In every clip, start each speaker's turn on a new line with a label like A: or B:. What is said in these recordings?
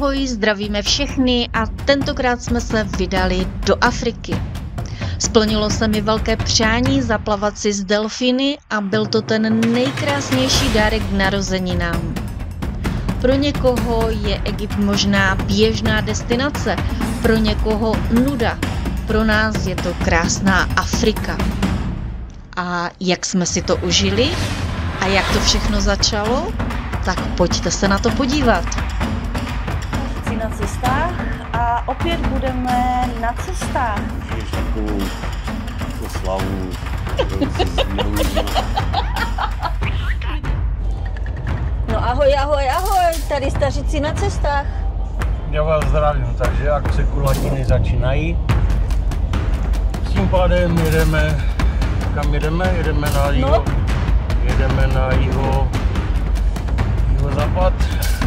A: Ahoj, zdravíme všechny a tentokrát jsme se vydali do Afriky. Splnilo se mi velké přání zaplavat si s delfíny a byl to ten nejkrásnější dárek k narozeninám. Pro někoho je Egypt možná běžná destinace, pro někoho nuda, pro nás je to krásná Afrika. A jak jsme si to užili a jak to všechno začalo, tak pojďte se na to podívat.
B: Jsi na cestách a opět budeme na cestách.
C: Žiješ takovou oslavu.
B: No ahoj, ahoj, ahoj, tady staříci na cestách.
C: Já vás zdravím, takže akce kulatiny začínají. S tím pádem jedeme, kam jedeme? Jedeme na jiho,
B: no.
C: Jedeme na jihozápad.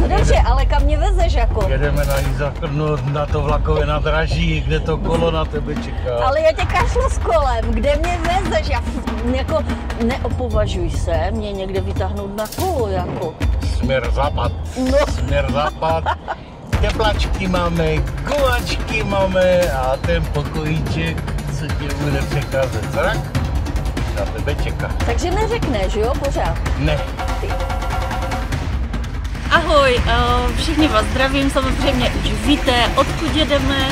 B: No dobře, ale kam mě vezeš jako?
C: Jedeme na jihozápad, na to vlakové nádraží, kde to kolo na tebe čeká.
B: Ale já tě kašlu s kolem, kde mě vezeš? Já jako neopovažuj se mě někde vytáhnout na kolo jako.
C: Směr západ,
B: No.
C: Směr západ. Teplačky máme, gumačky máme a ten pokojíček, co tě bude přecházet zrak, na tebe čeká.
B: Takže neřekneš, jo, pořád?
C: Ne.
B: Ahoj, všichni vás zdravím, samozřejmě už víte, odkud jedeme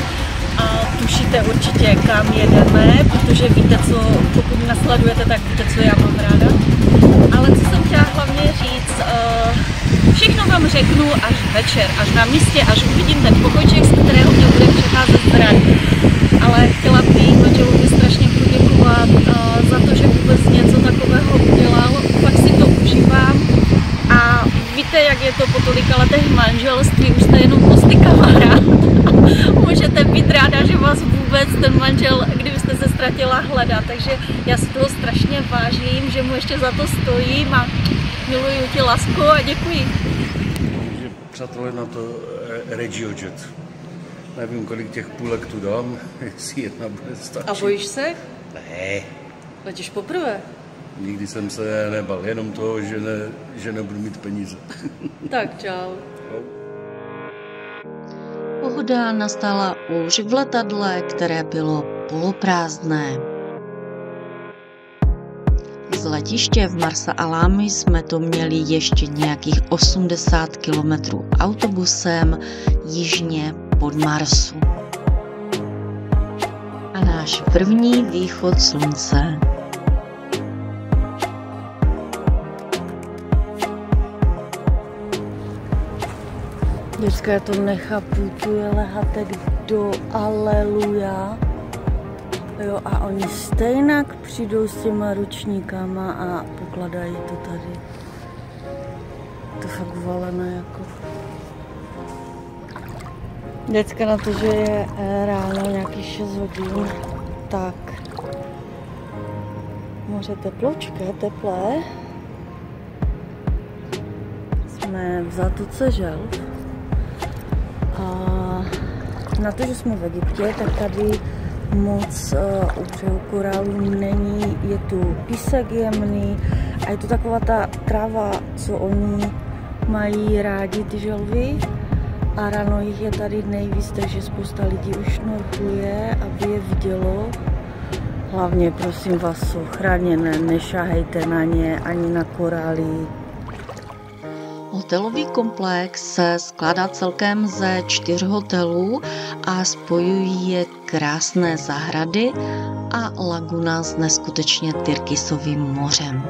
B: a tušíte určitě, kam jedeme, protože víte, co, pokud nasledujete, tak víte, co já mám ráda. Ale co jsem chtěla hlavně říct, všechno vám řeknu až večer, až na místě, až uvidím ten pokojček, z kterého mě bude přecházet zrak. Ale chtěla bych manželovi strašně poděkovat za to, že vůbec něco takového udělal, fakt si to užívám. A víte, jak je to po tolika letech manželství, už jste jenom prostý kamarád. Můžete být ráda, že vás vůbec ten manžel, kdybyste se ztratila, hledá. Takže já si toho strašně vážím, že mu ještě za to stojím a miluju tě, lásko, a děkuji.
C: Takže přátelé, na to RegioJet. Nevím, kolik těch půlek tu dám, jestli jedna bude stačit.
B: A bojíš se?
C: Ne.
B: Letíš poprvé?
C: Nikdy jsem se nebal, jenom toho, že nebudu mít peníze.
B: Tak čau.
A: Pohoda nastala už v letadle, které bylo poloprázdné. Z letiště v Marsa Alámy jsme to měli ještě nějakých 80 kilometrů autobusem jižně pod Marsu. A náš první východ slunce.
B: Dneska já to nechápu, tu je lehatek do Aleluja. Jo, a oni stejnak přijdou s těma ručníkama a pokladají to tady. To fakt uvalené jako. Dneska na to, že je ráno nějakých 6 hodin, tak moře tepločké, teplé. Jsme v zátoce Želv. A na to, že jsme v Egyptě, tak tady moc u břehu korálu není, je tu písek jemný a je to taková ta tráva, co oni mají rádi, ty želvy, a ráno jich je tady nejvíc, takže spousta lidí už šnorchluje, aby je vidělo. Hlavně prosím vás, jsou chráněné, nešahejte na ně ani na korály.
A: Hotelový komplex se skládá celkem ze 4 hotelů a spojují je krásné zahrady a laguna s neskutečně tyrkysovým mořem.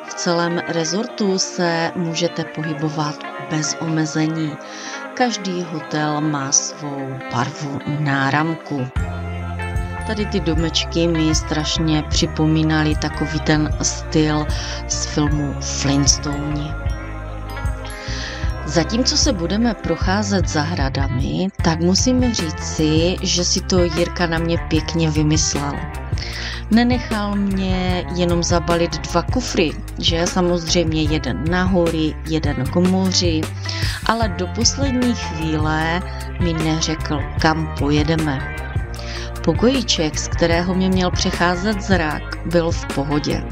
A: V celém rezortu se můžete pohybovat bez omezení. Každý hotel má svou barvu náramku. Tady ty domečky mi strašně připomínaly takový ten styl z filmu Flintstoni. Zatímco se budeme procházet zahradami, tak musím říci, že si to Jirka na mě pěkně vymyslel. Nenechal mě jenom zabalit 2 kufry, že samozřejmě jeden na hory, jeden k moři, ale do poslední chvíle mi neřekl, kam pojedeme. Pokojíček, z kterého mě měl přecházet zrak, byl v pohodě.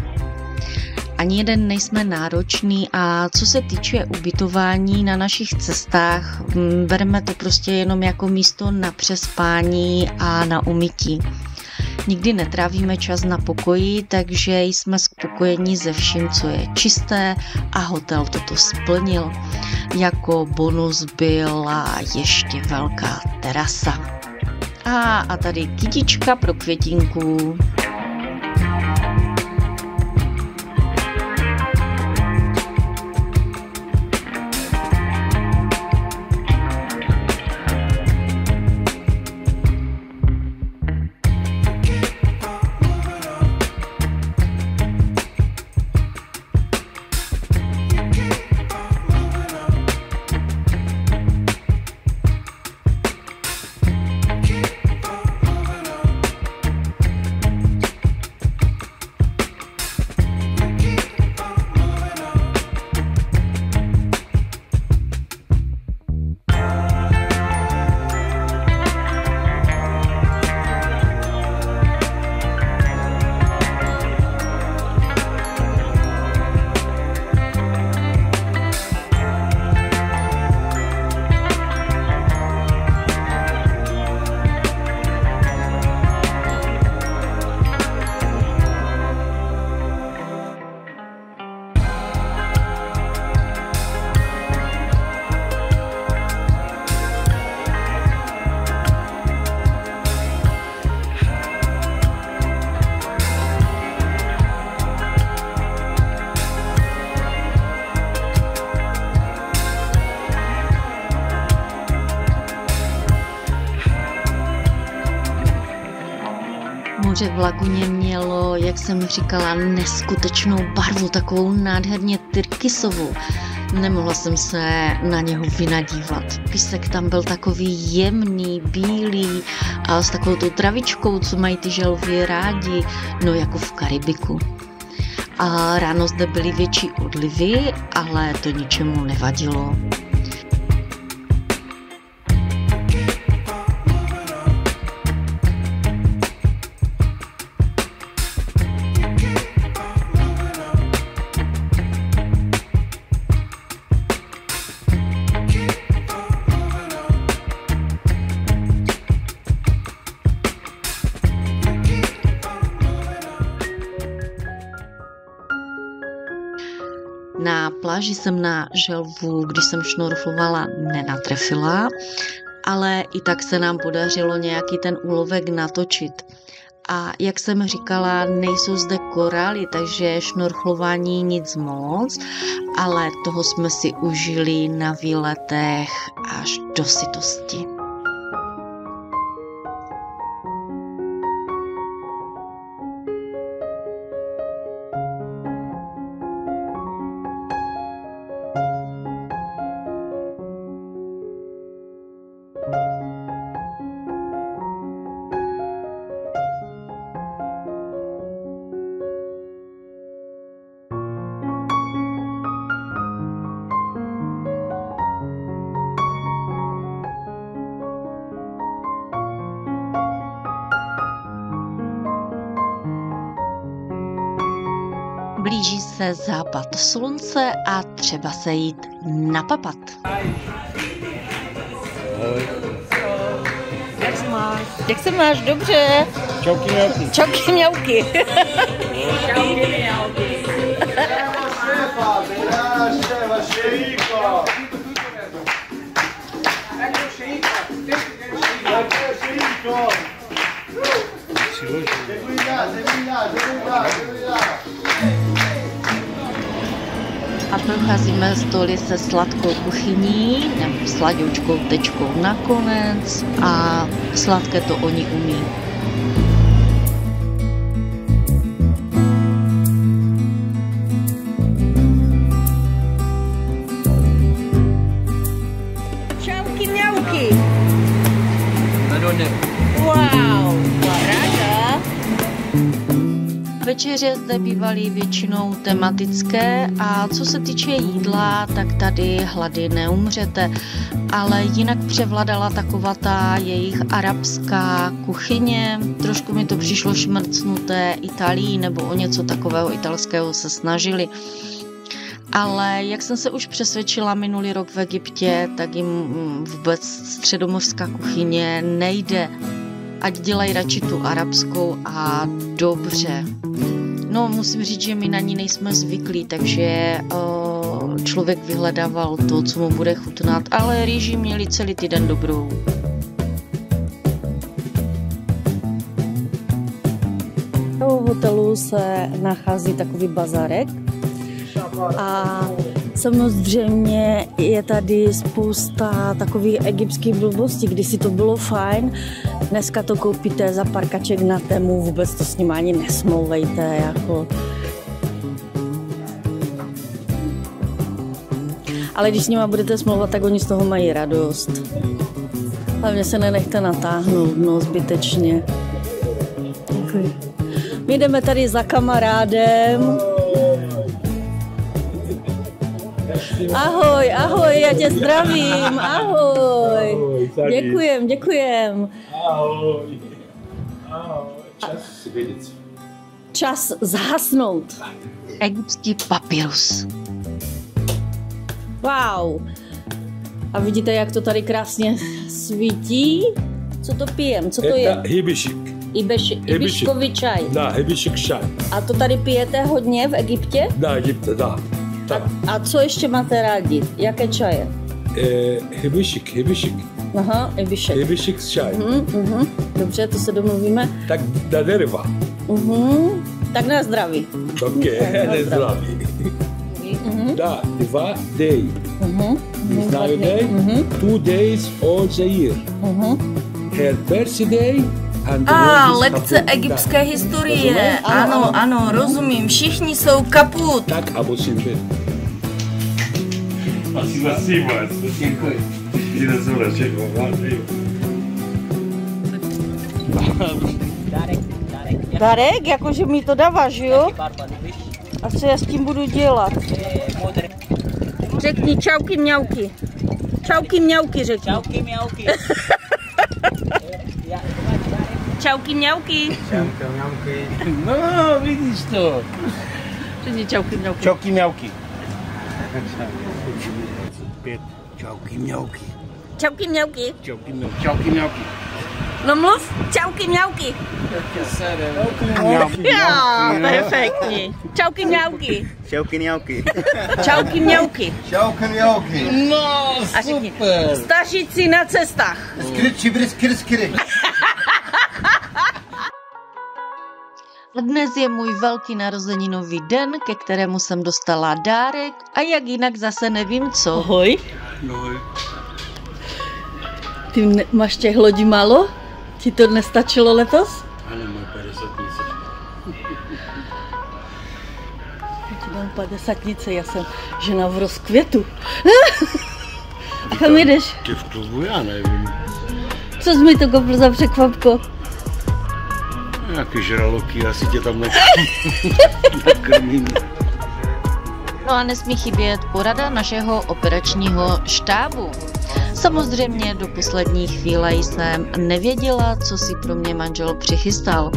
A: Ani jeden nejsme náročný a co se týče ubytování na našich cestách, bereme to prostě jenom jako místo na přespání a na umytí. Nikdy netrávíme čas na pokoji, takže jsme spokojení se vším, co je čisté a hotel toto splnil. Jako bonus byla ještě velká terasa. A tady kytička pro Květinku. Moře v laguně mělo, jak jsem říkala, neskutečnou barvu, takovou nádherně tyrkysovou. Nemohla jsem se na něho vynadívat. Písek tam byl takový jemný, bílý a s takovou tou travičkou, co mají ty želvy rádi, no jako v Karibiku. A ráno zde byly větší odlivy, ale to ničemu nevadilo. Na pláži jsem na želvu, když jsem šnorchlovala, nenatrefila, ale i tak se nám podařilo nějaký ten úlovek natočit. A jak jsem říkala, nejsou zde korály, takže šnorchlování nic moc, ale toho jsme si užili na výletech až do sytosti. Blíží se západ slunce a třeba se jít napapat.
B: Jak se máš? Dobře.
C: Čauky mňauky.
B: Čauky mňauky.
A: A procházíme stoly se sladkou kuchyní, nebo sladoučkou tečkou nakonec a sladké to oni umí.
B: Čauky mňauky.
D: Madonna.
B: Wow, paráda.
A: Večeře zde bývaly většinou tematické a co se týče jídla, tak tady hlady neumřete, ale jinak převladala taková ta jejich arabská kuchyně, trošku mi to přišlo šmrcnuté Itálií nebo o něco takového italského se snažili. Ale jak jsem se už přesvědčila minulý rok v Egyptě, tak jim vůbec středomořská kuchyně nejde. Ať dělají radši tu arabskou a dobře. No, musím říct, že my na ní nejsme zvyklí, takže člověk vyhledával to, co mu bude chutnat, ale rýži měli celý týden dobrou.
B: V hotelu se nachází takový bazarek a samozřejmě je tady spousta takových egyptských blbostí, když si to bylo fajn. Dneska to koupíte za pár kaček na Temu, vůbec to s ním ani nesmlouvejte. Jako. Ale když s nima budete smlouvat, tak oni z toho mají radost. Hlavně se nenechte natáhnout, no, zbytečně. Děkuji. My jdeme tady za kamarádem. Ahoj, ahoj, já tě zdravím, ahoj. Děkujem.
D: Ahoj. Čas si vědět.
B: Čas zhasnout.
A: Egyptský papyrus.
B: Wow. A vidíte, jak to tady krásně svítí? Co to pijem? Co to je?
D: Hibishik.
B: Ibiškový čaj.
D: Da, hibishik čaj.
B: A to tady pijete hodně v Egyptě?
D: Da, Egypte, da.
B: A co ještě máte rádi? Jaké čaje?
D: Hibishik.
B: Aha, ibišek.
D: Hibishik čaj.
B: Dobře, to se domluvíme.
D: Tak da deriva.
B: Tak na zdraví.
D: Okay, na zdraví. Da, 2 days. It's now a day, 2 days all the year. Her birthday and the world is
B: lekce
D: kaput.
B: egyptské historie. Ano, rozumím. Všichni jsou kaput.
D: Tak a musím být.
C: Спасибо. Děkuji.
B: Darek, jakože mi to dáváš, jo? A co já s tím budu dělat? Řekni čauky mňauky. Čauky mňauky řekni.
E: Čauky mňauky.
B: Čauky mňauky.
C: No, vidíš to.
B: Řekni čauky mňauky.
C: Čauky mňauky. 5. Čauky mňauky.
B: Čauky mňauky.
C: Čauky mňauky.
B: No mluv, čauky mňauky. Jo, perfektní. Čauky mňauky.
E: Čauky mňauky.
B: Čauky mňauky.
C: Čauky mňauky. No,
B: A řekni,
C: super.
B: staříci na cestách.
C: Skry.
A: A dnes je můj velký narozeninový den, ke kterému jsem dostala dárek a jak jinak zase nevím co.
B: Ahoj. Ty máš těch lodí málo? Ti to nestačilo letos?
C: Ano, můj 50nice.
B: Já ti dám 50nice, já jsem žena v rozkvětu. A kam jdeš?
C: Ty v klubu, já nevím.
B: Co jsi mi to koupil za překvapko?
C: Nějaký žraloky, asi tě tam nakrmím.
A: No a nesmí chybět porada našeho operačního štábu. Samozřejmě do poslední chvíle jsem nevěděla, co si pro mě manžel přichystal,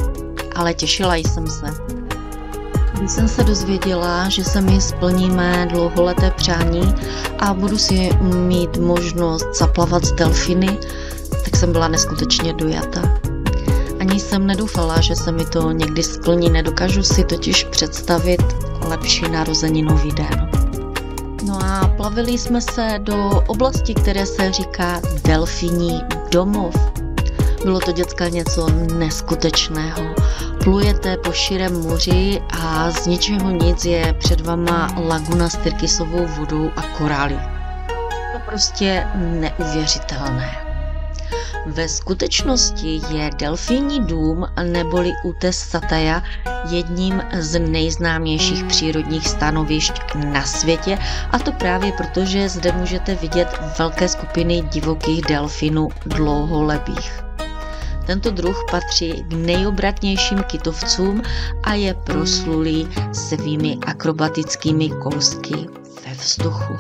A: ale těšila jsem se. Když jsem se dozvěděla, že se mi splníme dlouholeté přání a budu si mít možnost zaplavat s delfiny, tak jsem byla neskutečně dojata. Ani jsem nedoufala, že se mi to někdy splní, nedokážu si totiž představit lepší narozeninový den. No a plavili jsme se do oblasti, které se říká Delfíní domov. Bylo to děcka něco neskutečného. Plujete po širém moři a z ničeho nic je před vama laguna s tyrkysovou vodou a korály. To prostě neuvěřitelné. Ve skutečnosti je Delfíní dům neboli útes Sataja jedním z nejznámějších přírodních stanovišť na světě, a to právě proto, že zde můžete vidět velké skupiny divokých delfinů dlouholebých. Tento druh patří k nejobratnějším kytovcům a je proslulý svými akrobatickými kousky ve vzduchu.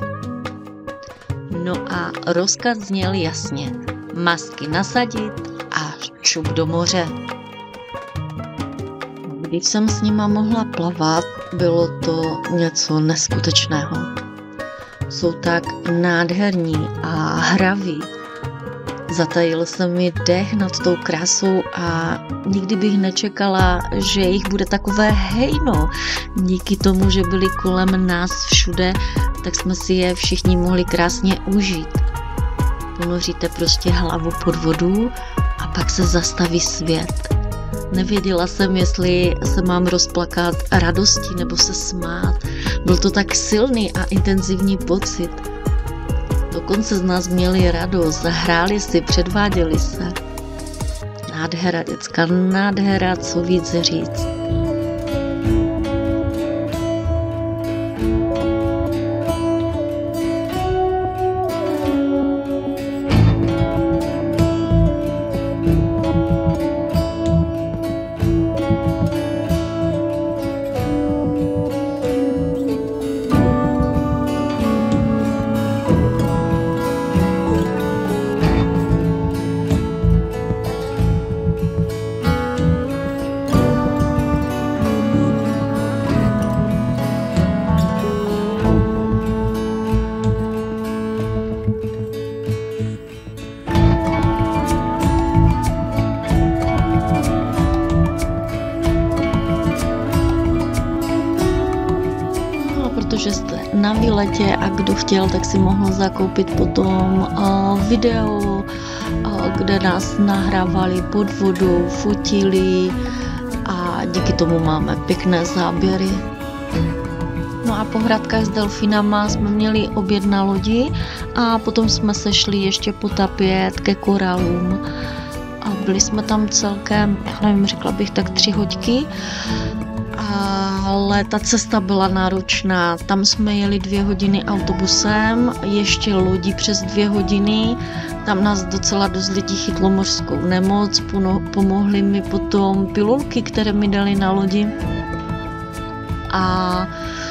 A: No a rozkaz zněl jasně. Masky nasadit a čup do moře. Když jsem s nima mohla plavat, bylo to něco neskutečného. Jsou tak nádherní a hraví. Zatajil se mi dech nad tou krásou a nikdy bych nečekala, že jich bude takové hejno. Díky tomu, že byli kolem nás všude, tak jsme si je všichni mohli krásně užít. Ponoříte prostě hlavu pod vodu a pak se zastaví svět. Nevěděla jsem, jestli se mám rozplakat radostí nebo se smát. Byl to tak silný a intenzivní pocit. Dokonce z nás měli radost, hráli si, předváděli se. Nádhera, děcka, nádhera, co víc říct. Protože jste na výletě a kdo chtěl, tak si mohl zakoupit potom video, kde nás nahrávali pod vodou, fotili a díky tomu máme pěkné záběry. No a po hradkách s delfinama jsme měli oběd na lodi a potom jsme se šli ještě potapět ke korálům. A byli jsme tam celkem, já nevím, řekla bych tak 3 hodiny. Ale ta cesta byla náročná. Tam jsme jeli 2 hodiny autobusem, ještě lodí přes 2 hodiny. Tam nás docela dost lidí chytlo mořskou nemoc, pomohly mi potom pilulky, které mi dali na lodi. A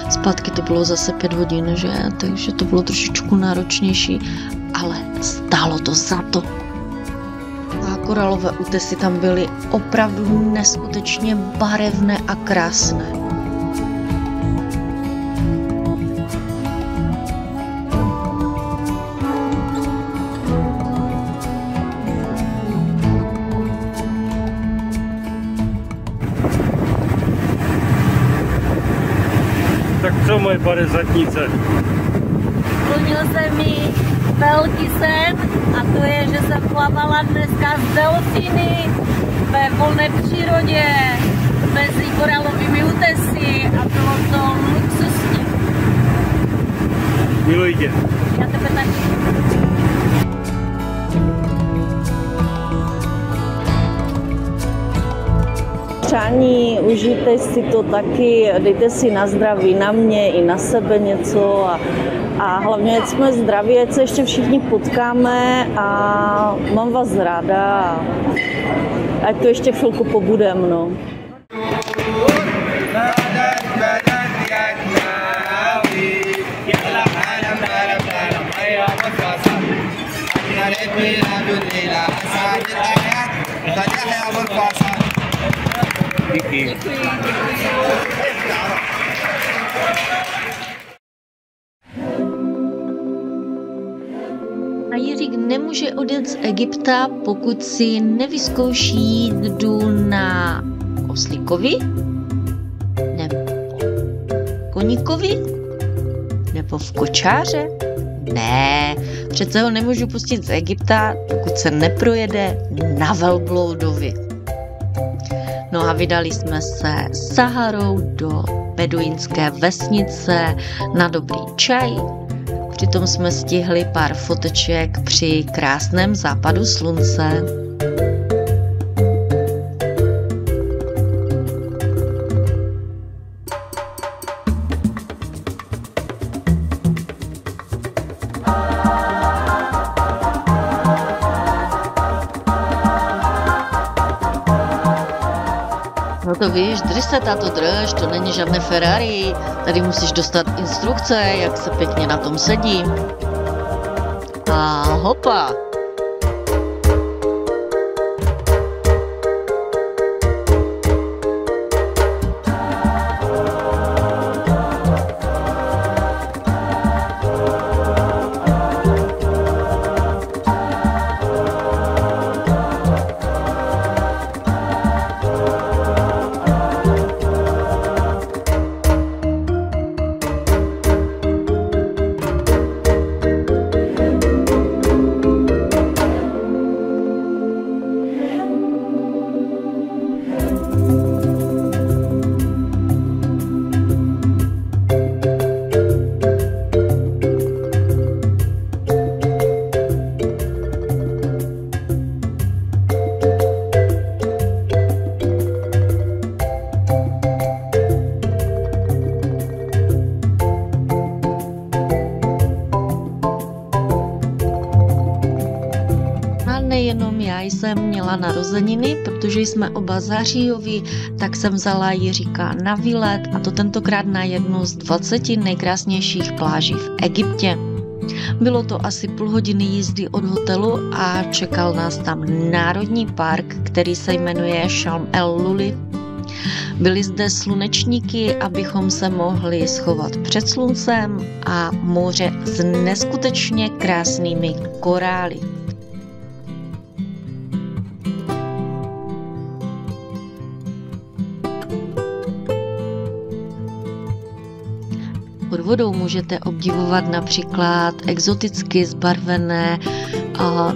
A: zpátky to bylo zase 5 hodin, že? Takže to bylo trošičku náročnější, ale stálo to za to. A korálové útesy tam byly opravdu neskutečně barevné a krásné.
E: Tak co, moje padesátnice?
B: Splnil se mi velký sen a to je, že jsem plavala dneska s delfíny ve volné přírodě mezi korálovými útesy a bylo to luxusní.
E: Miluji tě.
B: Já tebe taky. Přání, užijte si to taky, dejte si na zdraví, na mě i na sebe něco a hlavně, ať jsme zdraví, ať se ještě všichni potkáme a mám vás ráda, ať to ještě chvilku pobudem, no.
C: Díky.
A: A Jiřík nemůže odjet z Egypta, pokud si nevyzkouší jízdu na oslíkovi, nebo koníkovi, nebo v kočáře. Ne, přece ho nemůžu pustit z Egypta, pokud se neprojede na velbloudovi. No a vydali jsme se Saharou do beduínské vesnice na dobrý čaj. Přitom jsme stihli pár foteček při krásném západu slunce. To víš, drž se, táto, drž, to není žádné Ferrari. Tady musíš dostat instrukce, jak se pěkně na tom sedí. A hopa.
B: Nejenom já jsem měla narozeniny, protože jsme oba zářijoví, tak jsem vzala Jiříka na výlet, a to tentokrát na jednu z 20 nejkrásnějších pláží v Egyptě. Bylo to asi půl hodiny jízdy od hotelu a čekal nás tam národní park, který se jmenuje Sharm el-Luli. Byly zde slunečníky, abychom se mohli schovat před sluncem, a moře s neskutečně krásnými korály. Pod vodou můžete obdivovat například exoticky zbarvené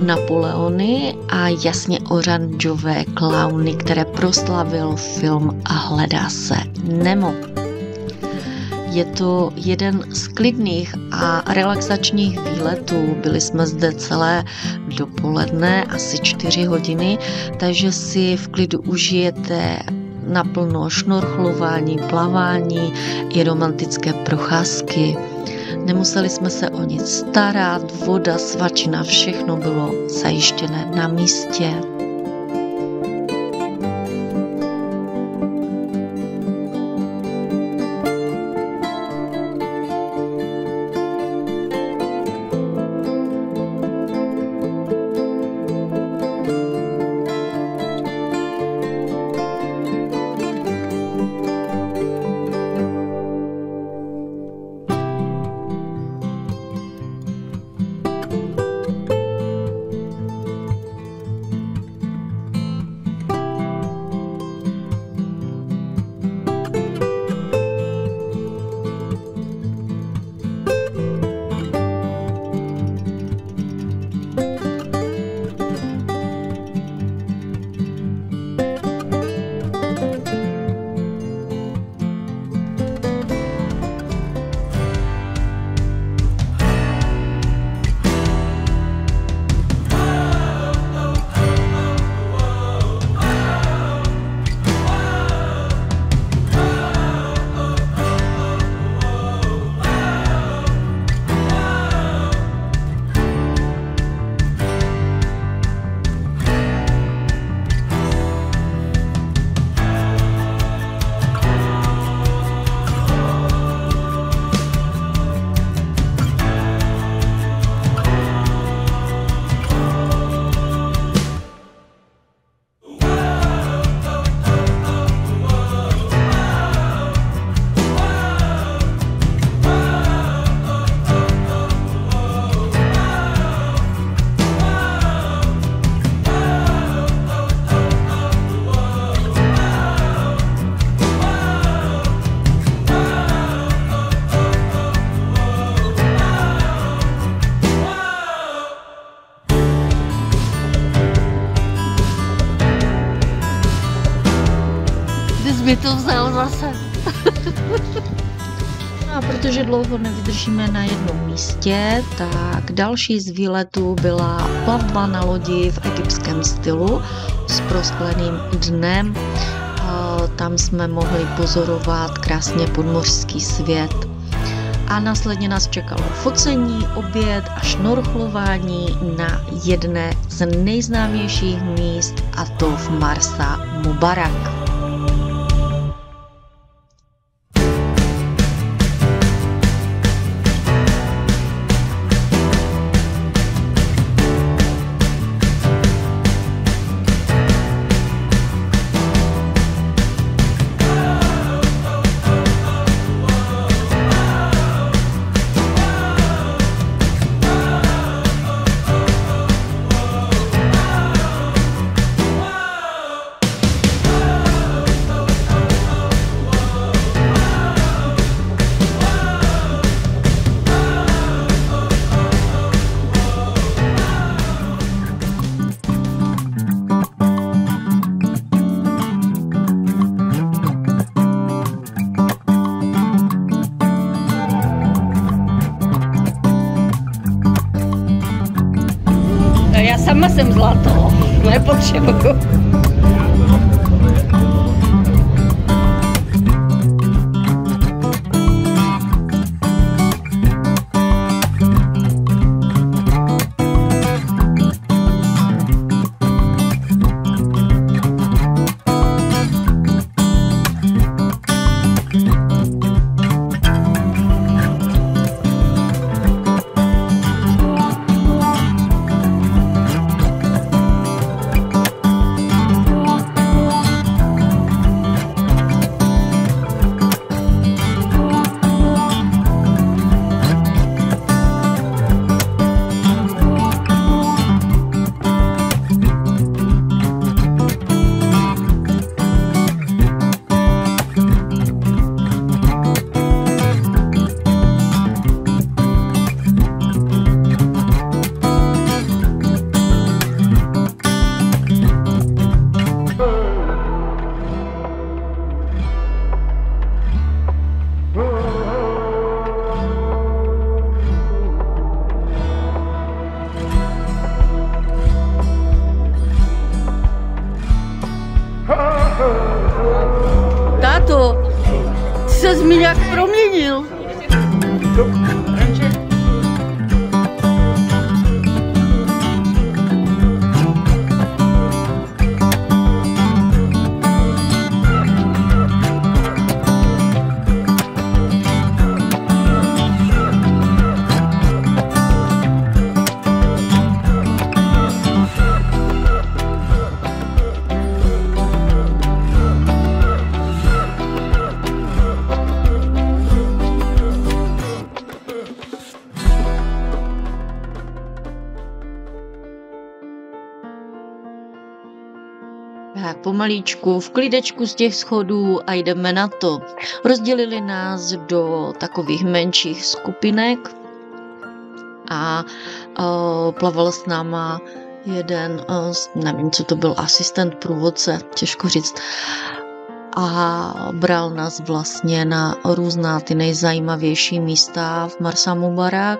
B: Napoleony a jasně oranžové klauny, které proslavil film A hledá se Nemo. Je to jeden z klidných a relaxačních výletů. Byli jsme zde celé dopoledne, asi 4 hodiny, takže si v klidu užijete naplno šnorchlování, plavání i romantické procházky. Nemuseli jsme se o nic starat, voda, svačina, všechno bylo zajištěné na místě.
A: By to vzal zase.
B: No a protože dlouho nevydržíme na jednom místě, tak další z výletů byla plavba na lodi v egyptském stylu s proskleným dnem. Tam jsme mohli pozorovat krásně podmořský svět. A následně nás čekalo focení, oběd a šnorchlování na jedné z nejznámějších míst, a to v Marsa Mubarak. Sama jsem zlato, nepotřebuju. Táto, ty ses mi nějak proměnil.
A: Tak pomalíčku, v klidečku z těch schodů a jdeme na to. Rozdělili nás do takových menších skupinek a plaval s náma jeden, nevím, co to byl, asistent průvodce, těžko říct, a bral nás vlastně na různá ty nejzajímavější místa v Marsa Mubarak,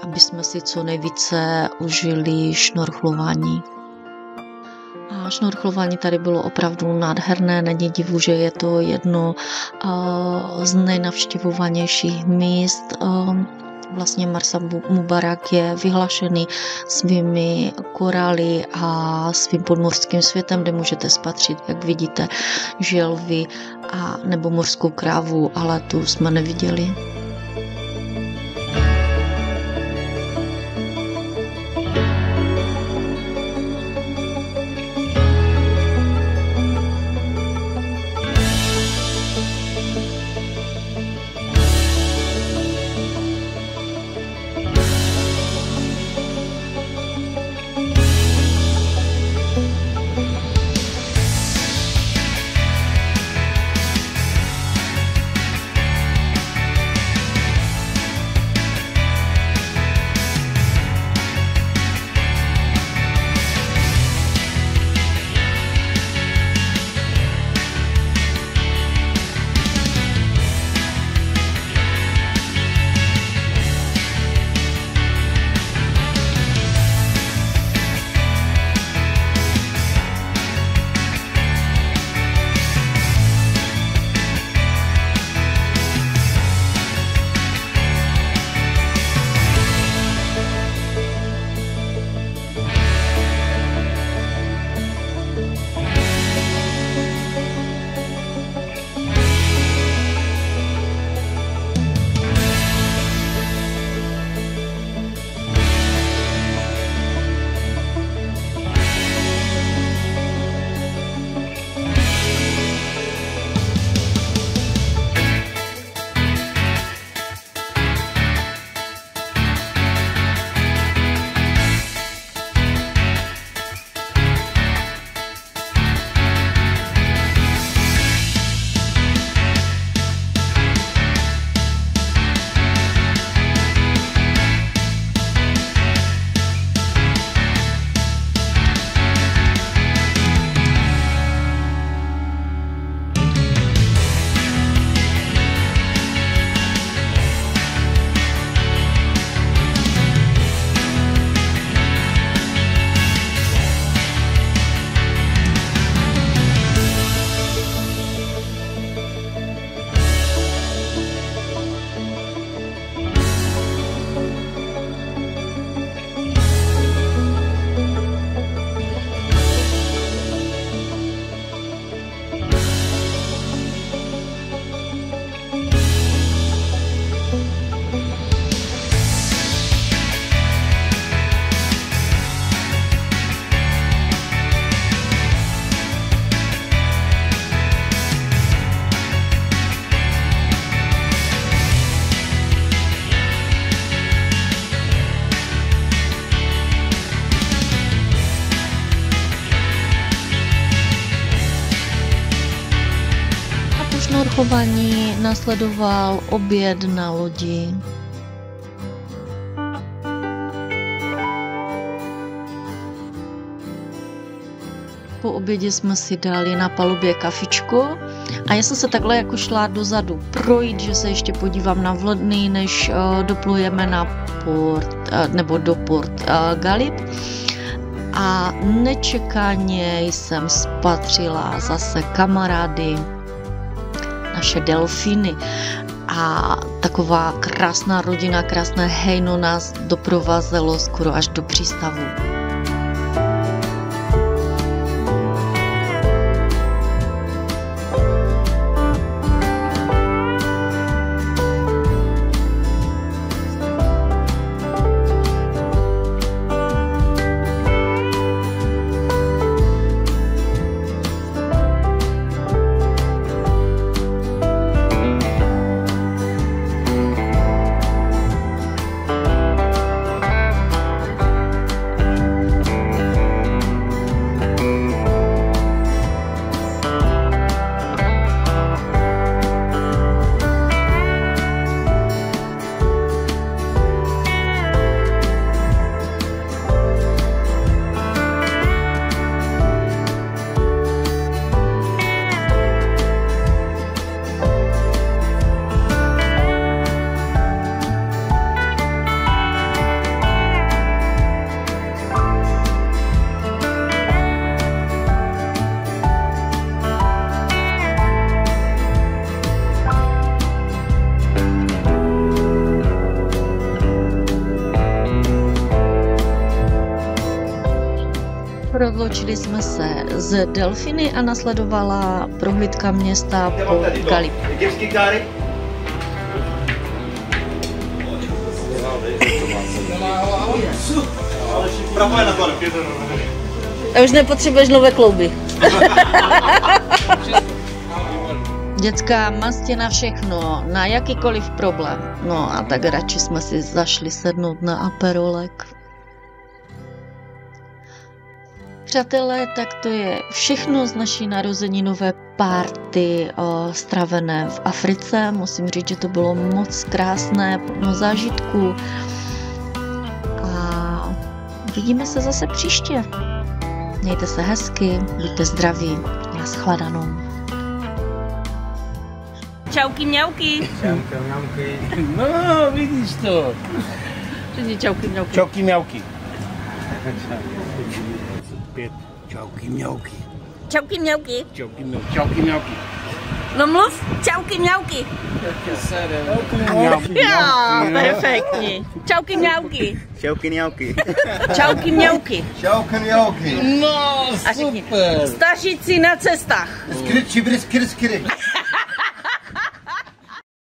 A: aby jsme si co nejvíce užili šnorchlování. A šnorchlování tady bylo opravdu nádherné, není divu, že je to jedno z nejnavštěvovanějších míst. Vlastně Marsa Mubarak je vyhlašený svými korály a svým podmořským světem, kde můžete spatřit, jak vidíte, želvy a nebo mořskou krávu, ale tu jsme neviděli. Opakování následoval oběd na lodi. Po obědě jsme si dali na palubě kafičko a já jsem se takhle jako šla dozadu projít, že se ještě podívám na vlny, než doplujeme na port, nebo do Port Galip. A nečekaně jsem spatřila zase kamarády, naše delfíny. A taková krásná rodina, krásné hejno nás doprovázelo skoro až do přístavu. Rozloučili jsme se z Delfiny a nasledovala prohlídka města Port Galip.
B: A už nepotřebuješ nové klouby.
A: Dětská mastě na všechno, na jakýkoliv problém. No a tak radši jsme si zašli sednout na aperolek. Přátelé, tak to je všechno z naší narozeninové party stravené v Africe. Musím říct, že to bylo moc krásné, plno zážitků. A vidíme se zase příště. Mějte se hezky, buďte zdraví. Naschledanou.
B: Čauky mňauky.
C: Čauky mňauky. No, vidíš to.
B: Řekni čauky mňauky.
C: Čauky mňauky. Čauky mňauky.
B: Čauky mňauky.
C: Čauky mňauky. Čauky mňauky.
B: No mluv, čauky mňauky.
C: Mňauky.
B: Jo, perfektní. Čauky mňauky.
C: Čauky mňauky.
B: Čauky mňauky.
C: Čauky mňauky.
E: No,
B: A řekni,
E: super.
B: staříci na cestách.
C: Skry, čibry, skry, skry.